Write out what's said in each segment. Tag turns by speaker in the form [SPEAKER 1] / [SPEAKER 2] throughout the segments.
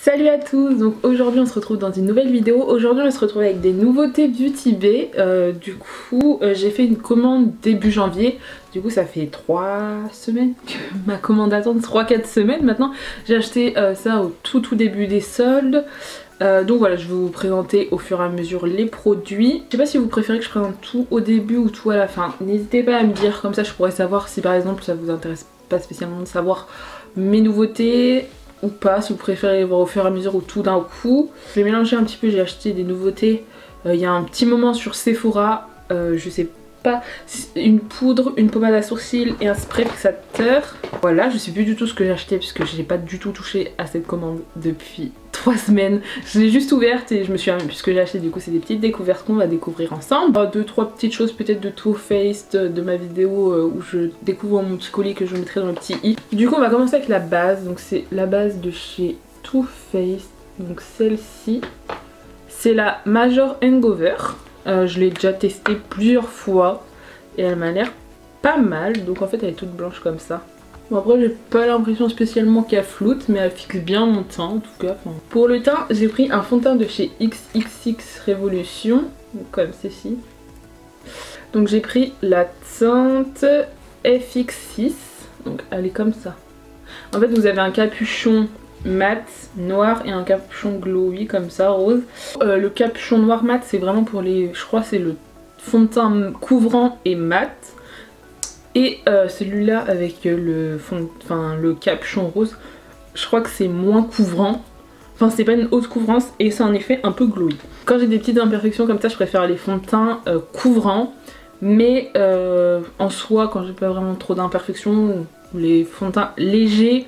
[SPEAKER 1] Salut à tous, donc aujourd'hui on se retrouve dans une nouvelle vidéo. Aujourd'hui on va se retrouver avec des nouveautés Beauty Bay. Du coup j'ai fait une commande début janvier. Du coup ça fait 3 semaines que ma commande attend, 3-4 semaines maintenant. J'ai acheté ça au tout début des soldes. Donc voilà, je vais vous présenter au fur et à mesure les produits. Je sais pas si vous préférez que je présente tout au début ou tout à la fin. N'hésitez pas à me dire, comme ça je pourrais savoir si par exemple ça vous intéresse pas spécialement de savoir mes nouveautés ou pas, si vous préférez voir au fur et à mesure ou tout d'un coup. Je vais mélanger un petit peu, j'ai acheté des nouveautés il y a un petit moment sur Sephora, je sais pas, une poudre, une pommade à sourcils et un spray fixateur. Voilà, je sais plus du tout ce que j'ai acheté puisque je n'ai pas du tout touché à cette commande depuis 3 semaines. Je l'ai juste ouverte et je me suis amusée puisque j'ai acheté, du coup c'est des petites découvertes qu'on va découvrir ensemble. 2-3 petites choses peut-être de Too Faced, de ma vidéo où je découvre mon petit colis que je mettrai dans le petit i. Du coup on va commencer avec la base, donc c'est la base de chez Too Faced, donc celle-ci. C'est la Major Hangover. Je l'ai déjà testée plusieurs fois et elle m'a l'air pas mal, donc en fait elle est toute blanche comme ça. Bon après j'ai pas l'impression spécialement qu'elle floute, mais elle fixe bien mon teint en tout cas. Pour le teint j'ai pris un fond de teint de chez XXX Revolution, comme ceci. Donc j'ai pris la teinte FX6, donc elle est comme ça. En fait vous avez un capuchon mat noir et un capuchon glowy comme ça rose. Le capuchon noir mat c'est vraiment pour les, je crois c'est le fond de teint couvrant et mat. Et celui-là avec le capuchon rose, je crois que c'est moins couvrant. Enfin c'est pas une haute couvrance et c'est un effet un peu glowy. Quand j'ai des petites imperfections comme ça je préfère les fonds de teint couvrants. Mais en soi quand j'ai pas vraiment trop d'imperfections, les fonds de teint légers,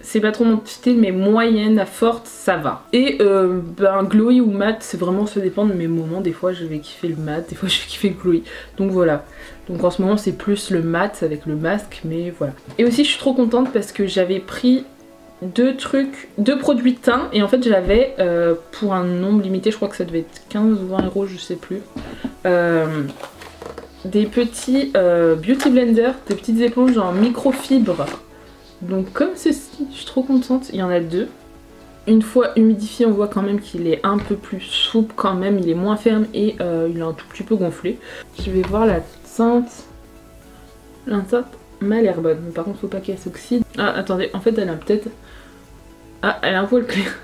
[SPEAKER 1] c'est pas trop mon style, mais moyenne à forte ça va. Et glowy ou mat, c'est vraiment, ça dépend de mes moments. Des fois je vais kiffer le mat, des fois je vais kiffer le glowy. Donc voilà. Donc en ce moment c'est plus le mat avec le masque, mais voilà. Et aussi je suis trop contente parce que j'avais pris deux produits teint et en fait j'avais pour un nombre limité, je crois que ça devait être 15 ou 20 euros, je sais plus. Des petits beauty blenders, des petites éponges en microfibre. Donc comme ceci, je suis trop contente, il y en a deux. Une fois humidifié, on voit quand même qu'il est un peu plus souple quand même, il est moins ferme et il est un tout petit peu gonflé. Je vais voir la teinte. La teinte m'a l'air bonne, mais par contre faut pas qu'elle s'oxyde. Ah attendez, en fait elle a peut-être... Ah elle a un poil clair.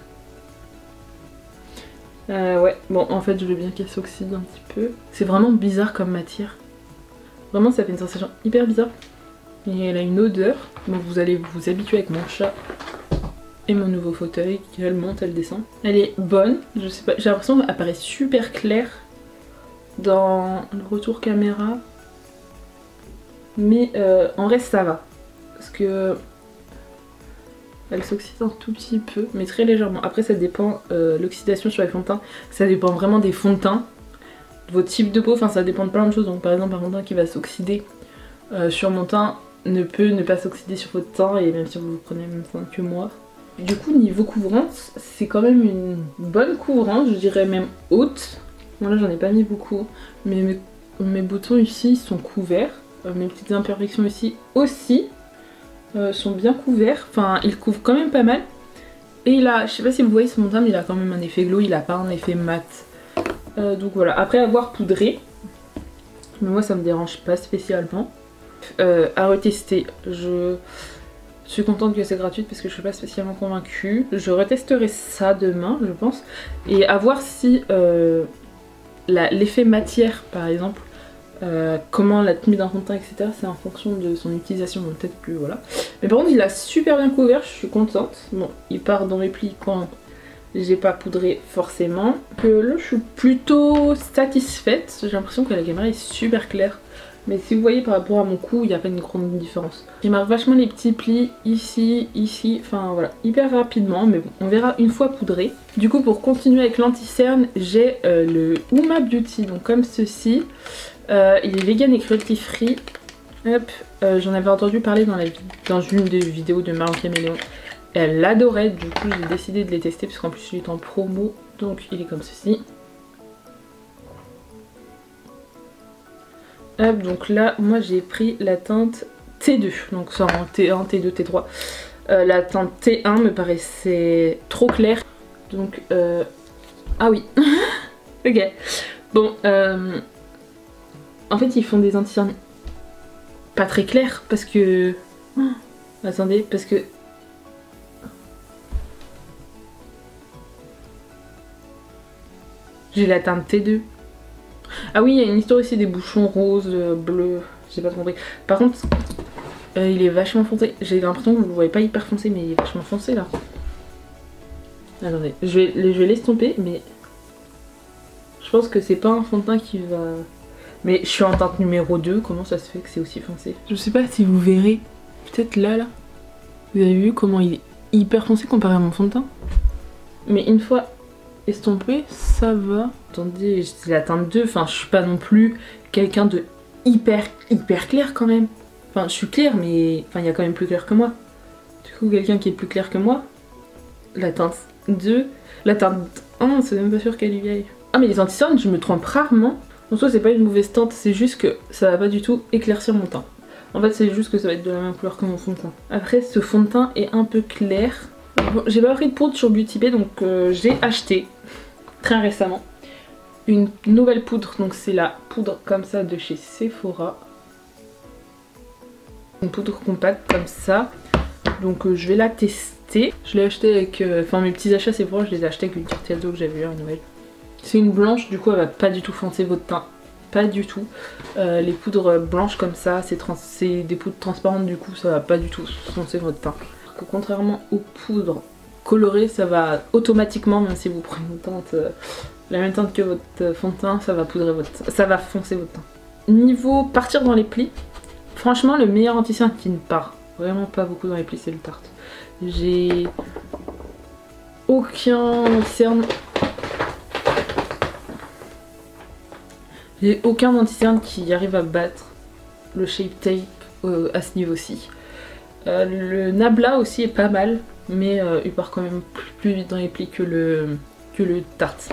[SPEAKER 1] Ouais, bon en fait je veux bien qu'elle s'oxyde un petit peu. C'est vraiment bizarre comme matière. Vraiment ça fait une sensation hyper bizarre. Et elle a une odeur, donc vous allez vous habituer avec mon chat et mon nouveau fauteuil, elle monte, elle descend. Elle est bonne, je sais pas, j'ai l'impression qu'elle paraît super claire dans le retour caméra. Mais en reste ça va, parce que elle s'oxyde un tout petit peu, mais très légèrement. Après ça dépend, l'oxydation sur les fonds de teint, ça dépend vraiment des fonds de teint, de votre type de peau, enfin ça dépend de plein de choses. Donc par exemple un fond de teint qui va s'oxyder sur mon teint ne peut ne pas s'oxyder sur votre teint, et même si vous prenez le même teint que moi. Du coup niveau couvrance, c'est quand même une bonne couvrance, je dirais même haute. Bon là j'en ai pas mis beaucoup, mais mes boutons ici sont couverts. Mes petites imperfections ici aussi sont bien couverts, enfin ils couvrent quand même pas mal. Et il a, je sais pas si vous voyez sur mon teint, mais il a quand même un effet glow, il a pas un effet mat. Donc voilà, après avoir poudré, mais moi ça me dérange pas spécialement. À retester, je suis contente que c'est gratuit parce que je suis pas spécialement convaincue. Je retesterai ça demain je pense, et à voir si l'effet matière par exemple, comment la tenue d'un fond de teint etc, c'est en fonction de son utilisation, donc peut-être que voilà. Mais par contre il a super bien couvert, je suis contente. Bon il part dans mes plis quand j'ai pas poudré forcément. Là je suis plutôt satisfaite, j'ai l'impression que la caméra est super claire. Mais si vous voyez par rapport à mon cou, il n'y a pas une grande différence. J'ai marqué vachement les petits plis ici, ici, enfin voilà, hyper rapidement, mais bon, on verra une fois poudré. Du coup, pour continuer avec l'anti-cerne, j'ai le Uma Beauty, donc comme ceci. Il est vegan et cruelty free. Hop, j'en avais entendu parler dans une des vidéos de Marion Caméléon. Elle l'adorait, du coup j'ai décidé de les tester, parce qu'en plus il est en promo, donc il est comme ceci. Hop, donc là moi j'ai pris la teinte T2, donc ça en T1, T2, T3. La teinte T1 me paraissait trop claire. Donc, ah oui. Ok. Bon, en fait, ils font des anti-cernes pas très clairs parce que... Oh, attendez, parce que... J'ai la teinte T2. Ah oui, il y a une histoire ici des bouchons roses, bleus, j'ai pas compris. Par contre, il est vachement foncé. J'ai l'impression que vous le voyez pas hyper foncé, mais il est vachement foncé là. Attendez, je vais l'estomper, mais je pense que c'est pas un fond de teint qui va... Mais je suis en teinte numéro 2, comment ça se fait que c'est aussi foncé? Je sais pas si vous verrez, peut-être là. Vous avez vu comment il est hyper foncé comparé à mon fond de teint? Mais une fois estompé, ça va. Attendez, c'est la teinte 2, enfin je suis pas non plus quelqu'un de hyper clair quand même. Enfin je suis claire mais enfin il y a quand même plus clair que moi. Du coup quelqu'un qui est plus clair que moi, la teinte 2, la teinte 1 c'est même pas sûr qu'elle y aille. Ah mais les anti-cernes je me trompe rarement. En soi c'est pas une mauvaise teinte, c'est juste que ça va pas du tout éclaircir mon teint. En fait c'est juste que ça va être de la même couleur que mon fond de teint. Après ce fond de teint est un peu clair. Bon, j'ai pas pris de poudre sur Beauty Bay donc j'ai acheté très récemment une nouvelle poudre, donc c'est la poudre comme ça de chez Sephora, une poudre compacte comme ça, donc je vais la tester. Je l'ai acheté avec, enfin mes petits achats Sephora je les ai achetés avec une carte cadeau que j'avais eu à Noël. C'est une blanche, du coup elle va pas du tout foncer votre teint, pas du tout. Les poudres blanches comme ça, c'est des poudres transparentes, du coup ça va pas du tout foncer votre teint. Que contrairement aux poudres colorées, ça va automatiquement, même si vous prenez une teinte, la même teinte que votre fond de teint, ça va poudrer votre teint, ça va foncer votre teint. Niveau partir dans les plis, franchement le meilleur anti-cerne qui ne part vraiment pas beaucoup dans les plis c'est le Tarte. J'ai aucun anti-cerne. J'ai aucun anti-cerne qui arrive à battre le Shape Tape à ce niveau-ci. Le Nabla aussi est pas mal, mais il part quand même plus vite dans les plis que le Tarte.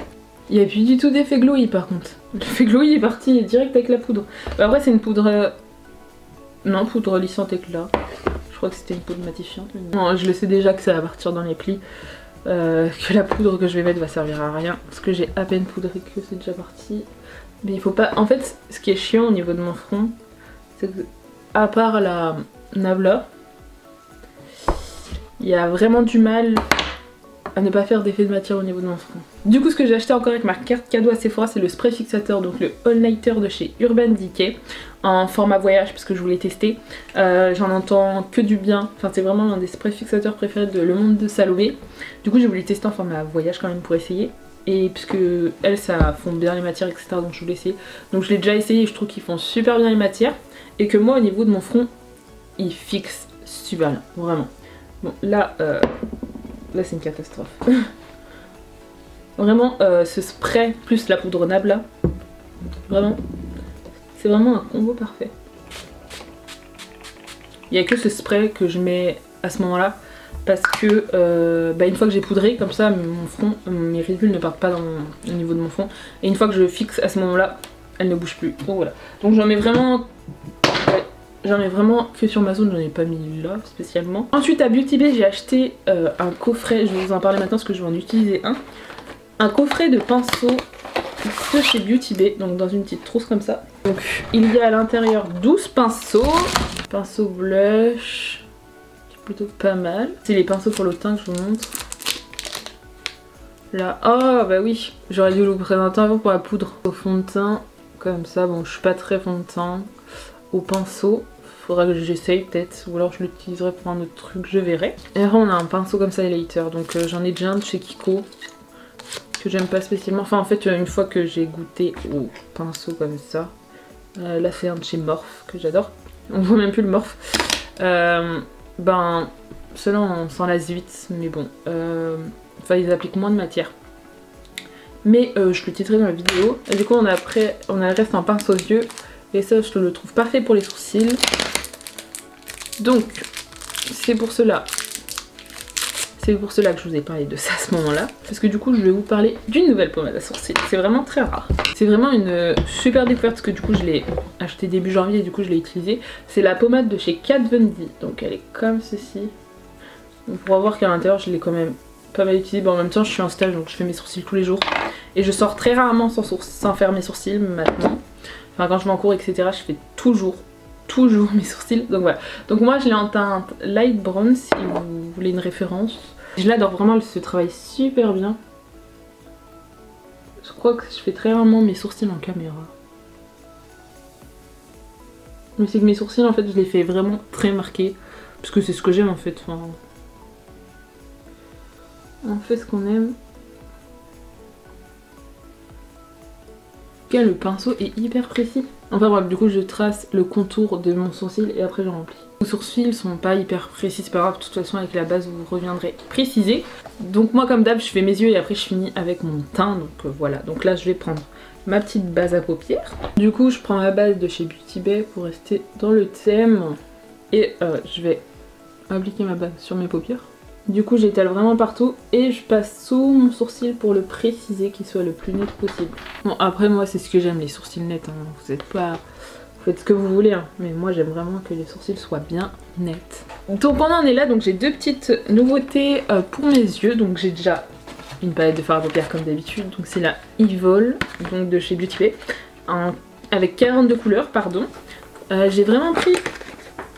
[SPEAKER 1] Il n'y a plus du tout d'effet glowy par contre. L'effet glowy est parti direct avec la poudre. Après c'est une poudre... Non, poudre lissante éclat. Je crois que c'était une poudre matifiante. Non, je le sais déjà que ça va partir dans les plis. Que la poudre que je vais mettre va servir à rien. Parce que j'ai à peine poudré que c'est déjà parti. Mais il faut pas... En fait, ce qui est chiant au niveau de mon front, c'est que à part la Nabla, il y a vraiment du mal à ne pas faire d'effet de matière au niveau de mon front. Du coup ce que j'ai acheté encore avec ma carte cadeau à Sephora c'est le spray fixateur, donc le All Nighter de chez Urban Decay en format voyage parce que je voulais tester. J'en entends que du bien, enfin c'est vraiment l'un des sprays fixateurs préférés de Le Monde de Salomé. Du coup j'ai voulu tester en format voyage quand même pour essayer. Et puisque elles ça fond bien les matières etc, donc je voulais essayer. Donc je l'ai déjà essayé et je trouve qu'ils font super bien les matières. Et que moi au niveau de mon front ils fixent super bien, vraiment. Bon là c'est une catastrophe. Vraiment ce spray plus la poudre Nabla, vraiment, c'est vraiment un combo parfait. Il n'y a que ce spray que je mets à ce moment là parce que une fois que j'ai poudré comme ça mon front, mes ridules ne partent pas au niveau de mon front. Et une fois que je fixe à ce moment là, elles ne bougent plus. Donc voilà. Donc j'en mets vraiment... J'en ai vraiment que sur ma zone, j'en ai pas mis là spécialement. Ensuite à Beauty Bay j'ai acheté un coffret, je vais vous en parler maintenant parce que je vais en utiliser un. Un coffret de pinceaux de chez Beauty Bay, donc dans une petite trousse comme ça. Donc il y a à l'intérieur 12 pinceaux. Pinceaux blush, qui est plutôt pas mal. C'est les pinceaux pour le teint que je vous montre. Là, oh bah oui, j'aurais dû vous présenter avant pour la poudre. Au fond de teint, comme ça, bon je suis pas très fond de teint. Au pinceau, faudra que j'essaye peut-être, ou alors je l'utiliserai pour un autre truc, je verrai. Et après on a un pinceau comme ça highlighter, donc j'en ai déjà un de chez Kiko, que j'aime pas spécialement. Enfin en fait une fois que j'ai goûté au pinceau comme ça, là c'est un de chez Morphe que j'adore. On voit même plus le Morphe. Ben ceux-là on s'en lasse vite, mais bon, enfin ils appliquent moins de matière. Mais je le titrerai dans la vidéo. Et du coup on a le reste en pince aux yeux. Et ça je le trouve parfait pour les sourcils. Donc c'est pour cela que je vous ai parlé de ça à ce moment là. Parce que du coup je vais vous parler d'une nouvelle pommade à sourcils. C'est vraiment très rare. C'est vraiment une super découverte parce que du coup je l'ai acheté début janvier et du coup je l'ai utilisée. C'est la pommade de chez Kat Von D. Donc elle est comme ceci. On pourra voir qu'à l'intérieur je l'ai quand même pas mal utilisé. Bon, en même temps je suis en stage donc je fais mes sourcils tous les jours. Et je sors très rarement sans faire mes sourcils maintenant. Enfin quand je vais en cours etc je fais toujours mes sourcils. Donc voilà. Donc moi je l'ai en teinte light brown si vous voulez une référence. Je l'adore vraiment, elle se travaille super bien. Je crois que je fais très rarement mes sourcils en caméra. Mais c'est que mes sourcils en fait je les fais vraiment très marqués. Parce que c'est ce que j'aime en fait. Enfin, on fait ce qu'on aime. Le pinceau est hyper précis. Enfin bref, du coup je trace le contour de mon sourcil et après je remplis. Vos sourcils sont pas hyper précis, c'est pas grave, de toute façon avec la base vous reviendrez préciser. Donc moi comme d'hab je fais mes yeux et après je finis avec mon teint, donc voilà. Donc là je vais prendre ma petite base à paupières. Du coup je prends ma base de chez Beauty Bay pour rester dans le thème. Et je vais appliquer ma base sur mes paupières. Du coup j'étale vraiment partout et je passe sous mon sourcil pour le préciser, qu'il soit le plus net possible. Bon après moi c'est ce que j'aime, les sourcils nets, hein. Vous êtes pas... Vous faites ce que vous voulez, hein. Mais moi j'aime vraiment que les sourcils soient bien nets. Donc pendant on est là, donc j'ai deux petites nouveautés pour mes yeux. Donc j'ai déjà une palette de fard à paupières comme d'habitude, donc c'est la Evol, donc de chez Beauty Bay, avec 42 couleurs pardon. J'ai vraiment pris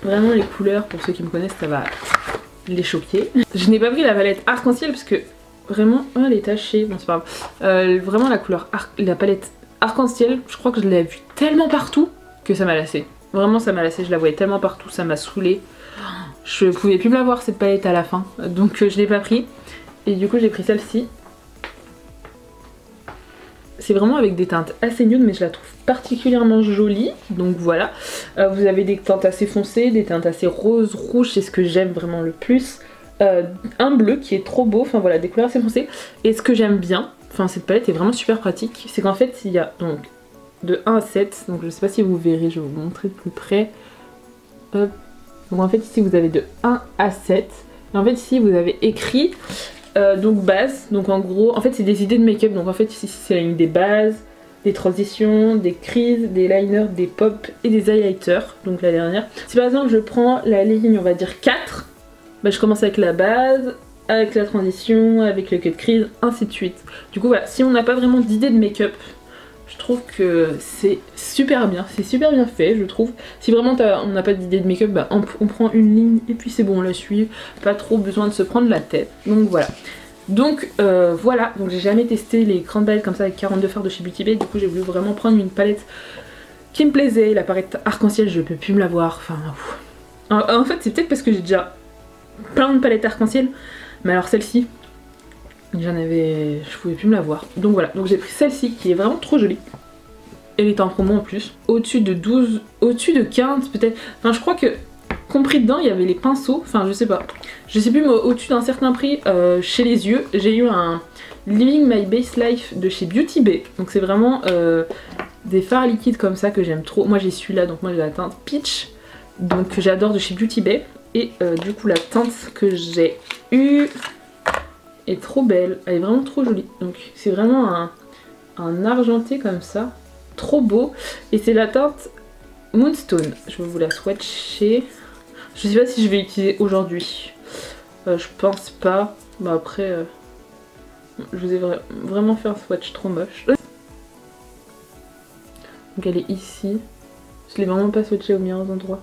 [SPEAKER 1] les couleurs, pour ceux qui me connaissent ça va les choquer. Je n'ai pas pris la palette arc-en-ciel parce que vraiment elle est tachée, bon c'est pas grave. Vraiment la couleur, la palette arc-en-ciel, je crois que je l'ai vue tellement partout que ça m'a lassée. Vraiment ça m'a lassée, je la voyais tellement partout, ça m'a saoulée. Je pouvais plus me la voir cette palette à la fin, donc je l'ai pas pris. Et du coup j'ai pris celle-ci. C'est vraiment avec des teintes assez nude mais je la trouve particulièrement jolie, donc voilà. Vous avez des teintes assez foncées, des teintes assez rose, rouge, c'est ce que j'aime vraiment le plus. Un bleu qui est trop beau, enfin voilà, des couleurs assez foncées. Et ce que j'aime bien, enfin cette palette est vraiment super pratique, c'est qu'en fait il y a donc de 1 à 7, donc je sais pas si vous verrez, je vais vous montrer de plus près. Hop. Donc en fait ici vous avez de 1 à 7, et en fait ici vous avez écrit... donc base, donc en gros, en fait c'est des idées de make-up, donc en fait ici c'est la ligne des bases, des transitions, des creases, des liners, des pops et des highlighters, donc la dernière. Si par exemple je prends la ligne on va dire 4, bah, je commence avec la base, avec la transition, avec le cut crease, ainsi de suite. Du coup voilà, si on n'a pas vraiment d'idée de make-up, je trouve que c'est super bien fait je trouve. Si vraiment on n'a pas d'idée de make-up, bah, on prend une ligne et puis c'est bon on la suit, pas trop besoin de se prendre la tête, donc voilà. Donc voilà, donc j'ai jamais testé les grandes palettes comme ça avec 42 fards de chez Beauty Bay, du coup j'ai voulu vraiment prendre une palette qui me plaisait. La palette arc-en-ciel je peux plus me la voir, enfin en fait c'est peut-être parce que j'ai déjà plein de palettes arc-en-ciel, mais alors celle-ci je pouvais plus me la voir. Donc voilà, donc j'ai pris celle-ci qui est vraiment trop jolie. Elle est en promo en plus. Au-dessus de 12, au-dessus de 15 peut-être. Enfin je crois que compris dedans il y avait les pinceaux, enfin je sais pas. Je sais plus mais au-dessus d'un certain prix chez les yeux, j'ai eu un Living My Base Life de chez Beauty Bay. Donc c'est vraiment des fards liquides comme ça que j'aime trop. Moi j'ai celui-là, donc moi j'ai la teinte Peach. Donc que j'adore de chez Beauty Bay. Et du coup la teinte que j'ai eue est trop belle, elle est vraiment trop jolie. Donc c'est vraiment un argenté comme ça, trop beau. Et c'est la teinte Moonstone. Je vais vous la swatcher. Je sais pas si je vais l'utiliser aujourd'hui. Je pense pas. Bah après, je vous ai vraiment fait un swatch trop moche. Donc elle est ici. Je l'ai vraiment pas swatché aux meilleurs endroits.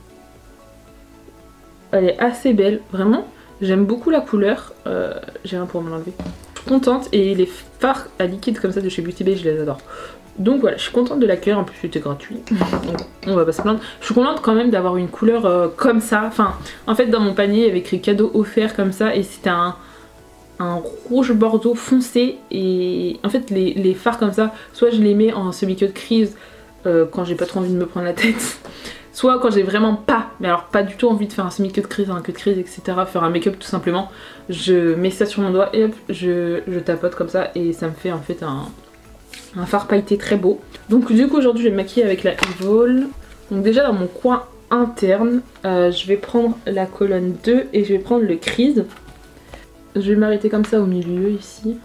[SPEAKER 1] Elle est assez belle, vraiment. J'aime beaucoup la couleur, j'ai rien pour me l'enlever. Je suis contente et les fards à liquide comme ça de chez Beauty Bay, je les adore. Donc voilà, je suis contente de l'accueil, en plus c'était gratuit, donc on va pas se plaindre. Je suis contente quand même d'avoir une couleur comme ça. Enfin, en fait dans mon panier il y avait écrit cadeau offert comme ça et c'était un rouge bordeaux foncé. Et en fait les fards comme ça, soit je les mets en semi-cut crease quand j'ai pas trop envie de me prendre la tête. Soit quand j'ai vraiment pas, mais alors pas du tout envie de faire un semi-cut crease, un cut crease, etc. Faire un make-up tout simplement. Je mets ça sur mon doigt et hop, je tapote comme ça et ça me fait en fait un fard pailleté très beau. Donc du coup aujourd'hui je vais me maquiller avec la Evol. Donc déjà dans mon coin interne, je vais prendre la colonne 2 et je vais prendre le crease. Je vais m'arrêter comme ça au milieu ici.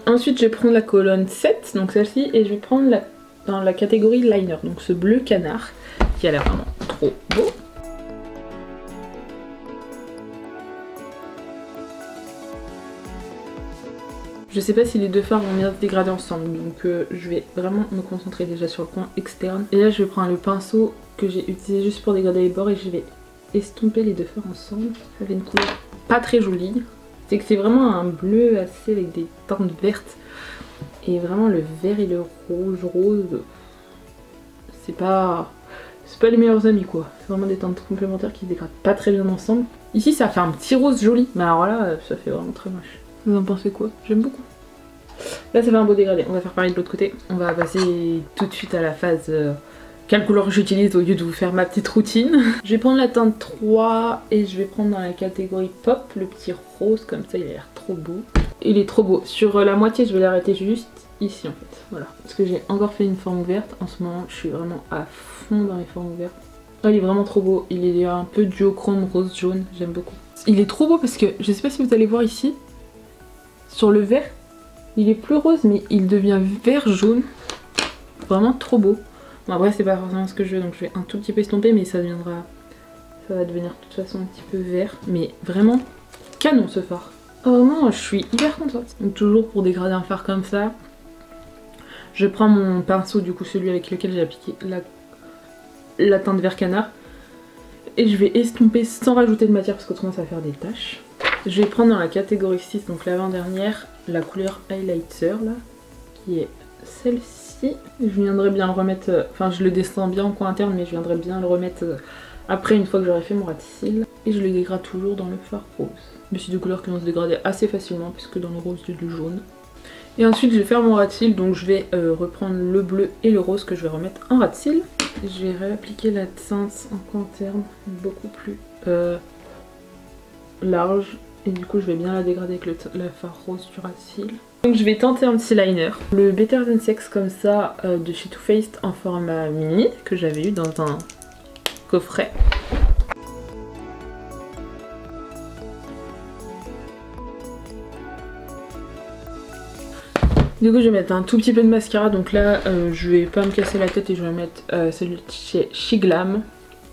[SPEAKER 1] Ensuite je vais prendre la colonne 7, donc celle-ci, et je vais prendre la dans la catégorie liner, donc ce bleu canard qui a l'air vraiment trop beau. Je sais pas si les deux fards vont bien se dégrader ensemble, donc je vais vraiment me concentrer déjà sur le coin externe. Et là je vais prendre le pinceau que j'ai utilisé juste pour dégrader les bords et je vais estomper les deux fards ensemble. Ça fait une couleur pas très jolie. C'est que c'est vraiment un bleu assez avec des teintes vertes. Et vraiment le vert et le rose, c'est pas les meilleurs amis quoi. C'est vraiment des teintes complémentaires qui se dégradent pas très bien ensemble. Ici ça fait un petit rose joli, mais alors là ça fait vraiment très moche. Vous en pensez quoi? J'aime beaucoup. Là ça fait un beau dégradé, on va faire pareil de l'autre côté. On va passer tout de suite à la phase quelle couleur j'utilise au lieu de vous faire ma petite routine. Je vais prendre la teinte 3 et je vais prendre dans la catégorie pop le petit rose comme ça, il a l'air trop beau. Il est trop beau. Sur la moitié je vais l'arrêter juste ici en fait, voilà. Parce que j'ai encore fait une forme ouverte, en ce moment je suis vraiment à fond dans les formes ouvertes. Oh, il est vraiment trop beau, il est un peu duochrome rose jaune, j'aime beaucoup. Il est trop beau parce que, je sais pas si vous allez voir ici, sur le vert, il est plus rose mais il devient vert jaune. Vraiment trop beau. Bon après c'est pas forcément ce que je veux donc je vais un tout petit peu estomper mais ça va devenir de toute façon un petit peu vert. Mais vraiment canon ce fard. Oh, vraiment je suis hyper contente. Donc toujours pour dégrader un fard comme ça, je prends mon pinceau du coup celui avec lequel j'ai appliqué la teinte vert canard. Et je vais estomper sans rajouter de matière parce qu'autrement ça va faire des taches. Je vais prendre dans la catégorie 6, donc l'avant-dernière, la couleur highlighter là, qui est celle-ci. Je viendrai bien le remettre, enfin je le descends bien en coin interne, mais je viendrai bien le remettre après une fois que j'aurai fait mon ras de cils. Et je le dégrade toujours dans le fard rose. Mais c'est des couleurs qui vont se dégrader assez facilement puisque dans le rose il y a du jaune. Et ensuite je vais faire mon ras de cils, donc je vais reprendre le bleu et le rose que je vais remettre en ras de cils. Je vais réappliquer la teinte en coin interne beaucoup plus large. Et du coup je vais bien la dégrader avec le fard rose du ras de cils. Donc je vais tenter un petit liner. Le Better Than Sex comme ça de chez Too Faced en format mini que j'avais eu dans un coffret. Du coup je vais mettre un tout petit peu de mascara, donc là je vais pas me casser la tête et je vais mettre celui de chez Shiglam.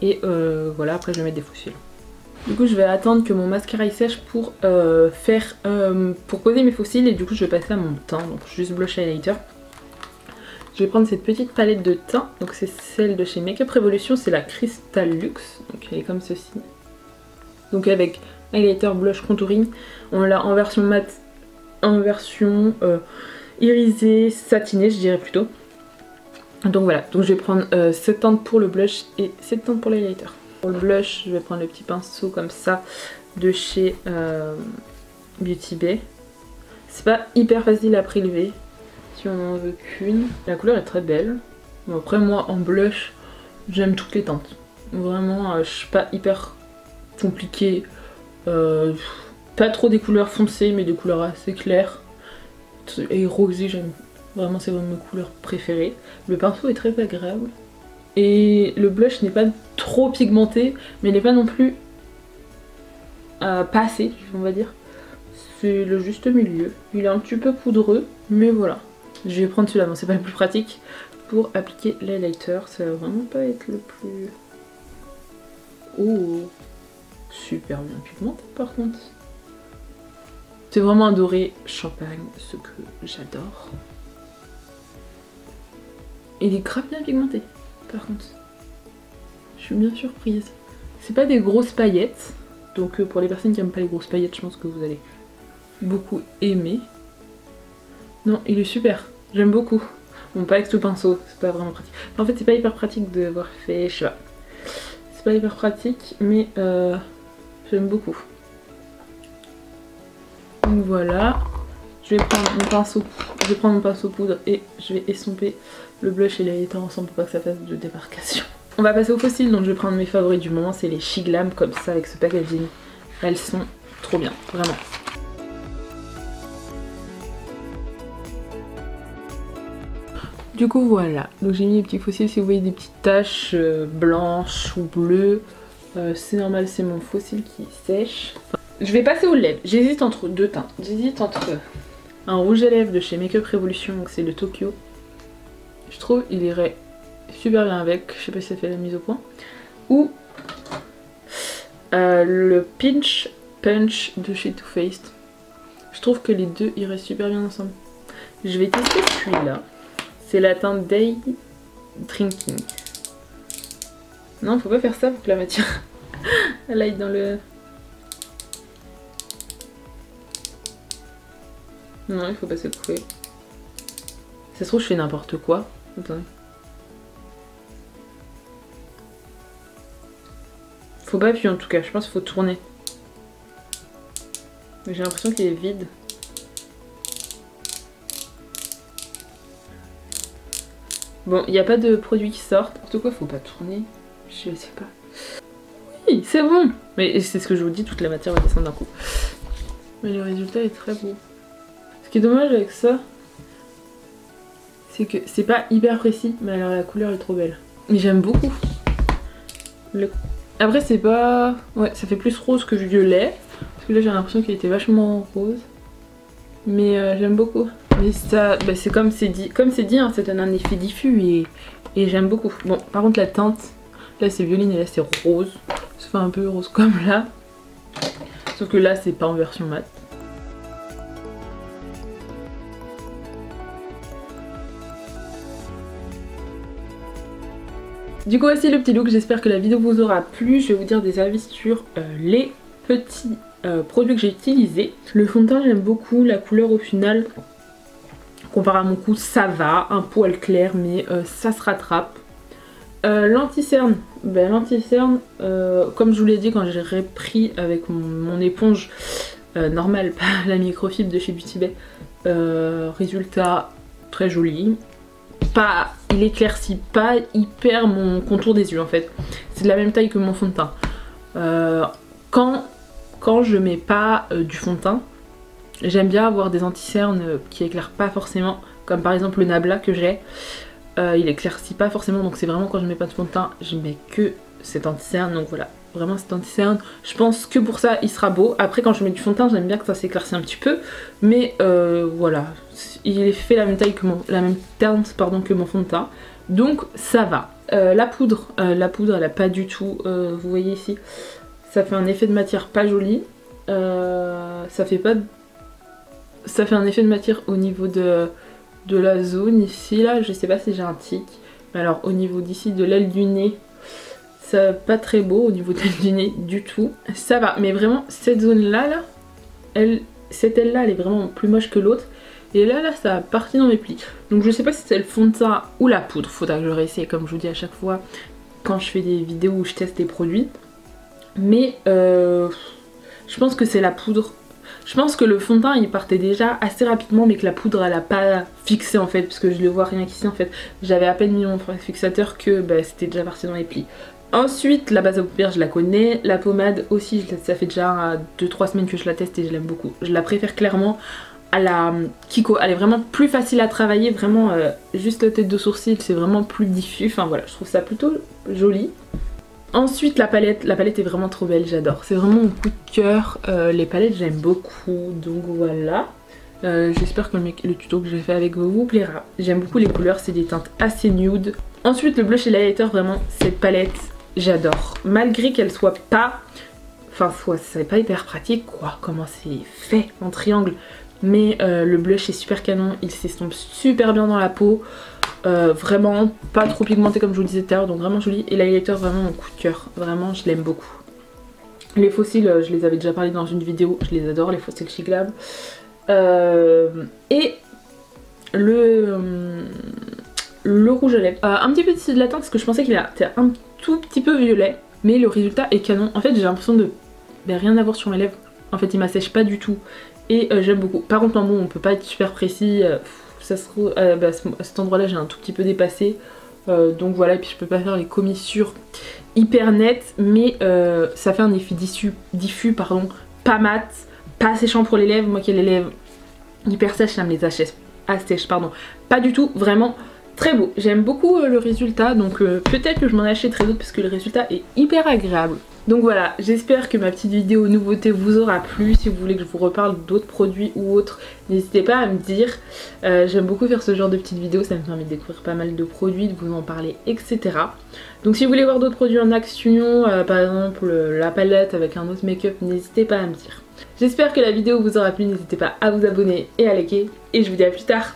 [SPEAKER 1] Et voilà, après je vais mettre des faux cils. Du coup je vais attendre que mon mascara il sèche pour pour poser mes faux cils et du coup je vais passer à mon teint, donc juste blush highlighter. Je vais prendre cette petite palette de teint, donc c'est celle de chez Makeup Revolution, c'est la Crystal Luxe, donc elle est comme ceci. Donc avec highlighter, blush, contouring, on l'a en version mat, en version irisée, satinée je dirais plutôt. Donc voilà, donc je vais prendre cette teinte pour le blush et cette teinte pour l'highlighter. Pour le blush, je vais prendre le petit pinceau comme ça de chez Beauty Bay. C'est pas hyper facile à prélever si on en veut qu'une. La couleur est très belle. Bon, après moi en blush, j'aime toutes les teintes. Vraiment, je suis pas hyper compliquée. Pas trop des couleurs foncées mais des couleurs assez claires. Et rosé, j'aime. Vraiment, c'est vraiment mes couleurs préférées. Le pinceau est très agréable. Et le blush n'est pas trop pigmenté, mais il n'est pas non plus pas assez, on va dire. C'est le juste milieu. Il est un petit peu poudreux, mais voilà. Je vais prendre celui-là, bon, c'est pas le plus pratique pour appliquer l'highlighter. Ça va vraiment pas être le plus... Oh, super bien pigmenté par contre. C'est vraiment un doré champagne, ce que j'adore. Il est grave bien pigmenté. Par contre, je suis bien surprise. C'est pas des grosses paillettes, donc pour les personnes qui aiment pas les grosses paillettes, je pense que vous allez beaucoup aimer. Non, il est super, j'aime beaucoup. Bon, pas avec ce pinceau, c'est pas vraiment pratique. En fait, c'est pas hyper pratique de avoir fait, je sais pas. C'est pas hyper pratique, mais j'aime beaucoup. Donc voilà, je vais prendre mon pinceau poudre et je vais estomper le blush et l'highlighter ensemble pour pas que ça fasse de démarcation. On va passer aux faux cils, donc je vais prendre mes favoris du moment, c'est les Shiglam comme ça avec ce packaging. Elles sont trop bien, vraiment. Du coup voilà, donc j'ai mis les petits faux cils, si vous voyez des petites taches blanches ou bleues, c'est normal, c'est mon faux cil qui sèche. Je vais passer aux lèvres, j'hésite entre deux teintes. J'hésite entre un rouge à lèvres de chez Makeup Revolution, donc c'est le Tokyo. je trouve il irait super bien avec, je sais pas si ça fait la mise au point. Ou le Pinch Punch de chez Too Faced. Je trouve que les deux iraient super bien ensemble. Je vais tester celui-là. C'est la teinte Day Drinking. Non, faut pas faire ça pour que la matière elle aille dans le... Non, il faut pas secouer. Ça se trouve, je fais n'importe quoi. Attendez. Faut pas appuyer en tout cas, je pense qu'il faut tourner. J'ai l'impression qu'il est vide. Bon, il n'y a pas de produits qui sortent. Surtout quoi, faut pas tourner. Je sais pas. Oui, c'est bon. Mais c'est ce que je vous dis, toute la matière va descendre d'un coup. Mais le résultat est très beau. Ce qui est dommage avec ça, c'est que c'est pas hyper précis, mais alors la couleur est trop belle. Mais j'aime beaucoup. Après c'est pas... Ouais, ça fait plus rose que violet. Parce que là j'ai l'impression qu'il était vachement rose. Mais j'aime beaucoup. Mais ça, bah, c'est comme c'est dit, hein, ça donne un effet diffus et j'aime beaucoup. Bon, par contre la teinte, là c'est violine et là c'est rose. Ça fait un peu rose comme là. Sauf que là c'est pas en version mat. Du coup voici le petit look, j'espère que la vidéo vous aura plu. Je vais vous dire des avis sur les petits produits que j'ai utilisés. Le fond de teint j'aime beaucoup, la couleur au final, comparé à mon cou ça va, un poil clair mais ça se rattrape. L'anti-cerne, ben, l'anti-cerne comme je vous l'ai dit quand j'ai repris avec mon éponge normale, pas la microfibre de chez Beauty Bay, résultat très joli. Pas, il éclaircit pas hyper mon contour des yeux en fait. C'est de la même taille que mon fond de teint. Quand je mets pas du fond de teint, j'aime bien avoir des anti-cernes qui éclairent pas forcément, comme par exemple le Nabla que j'ai. Il éclaircit pas forcément, donc c'est vraiment quand je mets pas de fond de teint, je mets que cet anti-cerne. Donc voilà, vraiment cet anti-cerne, je pense que pour ça il sera beau. Après quand je mets du fond de teint, j'aime bien que ça s'éclaircit un petit peu, mais voilà, il fait la même taille que la même teinte pardon que mon fond de teint, donc ça va. La poudre elle a pas du tout, vous voyez ici, ça fait un effet de matière pas joli. Ça fait un effet de matière au niveau de la zone ici là, je sais pas si j'ai un tic, mais alors au niveau d'ici de l'aile du nez, ça pas très beau au niveau de l'aile du nez du tout, ça va, mais vraiment cette zone là, cette aile là elle est vraiment plus moche que l'autre, et là ça a parti dans mes plis, donc je sais pas si c'est le fond de teint ou la poudre, faudra que je réessaye comme je vous dis à chaque fois quand je fais des vidéos où je teste des produits, mais je pense que c'est la poudre. Je pense que le fond de teint il partait déjà assez rapidement, mais que la poudre elle a pas fixé en fait, parce que je le vois rien qu'ici en fait. J'avais à peine mis mon fixateur que bah, c'était déjà parti dans les plis. Ensuite la base à paupières je la connais, la pommade aussi, ça fait déjà 2-3 semaines que je la teste et je l'aime beaucoup. Je la préfère clairement à la Kiko, elle est vraiment plus facile à travailler, vraiment juste la tête de sourcil c'est vraiment plus diffus, enfin voilà, je trouve ça plutôt joli. Ensuite la palette est vraiment trop belle, j'adore, c'est vraiment mon coup de cœur, les palettes j'aime beaucoup, donc voilà. J'espère que le tuto que j'ai fait avec vous plaira. J'aime beaucoup les couleurs, c'est des teintes assez nude. Ensuite le blush et l'highlighter, vraiment cette palette j'adore, malgré qu'elle soit pas, enfin c'est pas hyper pratique quoi, comment c'est fait en triangle, mais le blush est super canon, il s'estompe super bien dans la peau. Vraiment pas trop pigmenté comme je vous le disais tout à l'heure, donc vraiment joli. Et l'highlighter vraiment mon coup de cœur, vraiment je l'aime beaucoup. Les fossiles je les avais déjà parlé dans une vidéo, je les adore les fossiles chez Glam. Et le rouge à lèvres, un petit peu de la teinte parce que je pensais qu'il était un tout petit peu violet, mais le résultat est canon. En fait j'ai l'impression de rien avoir sur mes lèvres, en fait il m'assèche pas du tout et j'aime beaucoup. Par contre en bon on peut pas être super précis, ça se trouve, à cet endroit là j'ai un tout petit peu dépassé, donc voilà, et puis je peux pas faire les commissures hyper nettes, mais ça fait un effet diffus pardon, pas mat, pas asséchant pour les lèvres. Moi qui ai les lèvres hyper sèches, ça me les assèche pardon, pas du tout, vraiment très beau. J'aime beaucoup le résultat, donc peut-être que je m'en achèterai d'autres parce que le résultat est hyper agréable. Donc voilà, j'espère que ma petite vidéo nouveauté vous aura plu. Si vous voulez que je vous reparle d'autres produits ou autres, n'hésitez pas à me dire. J'aime beaucoup faire ce genre de petites vidéos, ça me permet de découvrir pas mal de produits, de vous en parler, etc. Donc si vous voulez voir d'autres produits en action, par exemple la palette avec un autre make-up, n'hésitez pas à me dire. J'espère que la vidéo vous aura plu, n'hésitez pas à vous abonner et à liker. Et je vous dis à plus tard.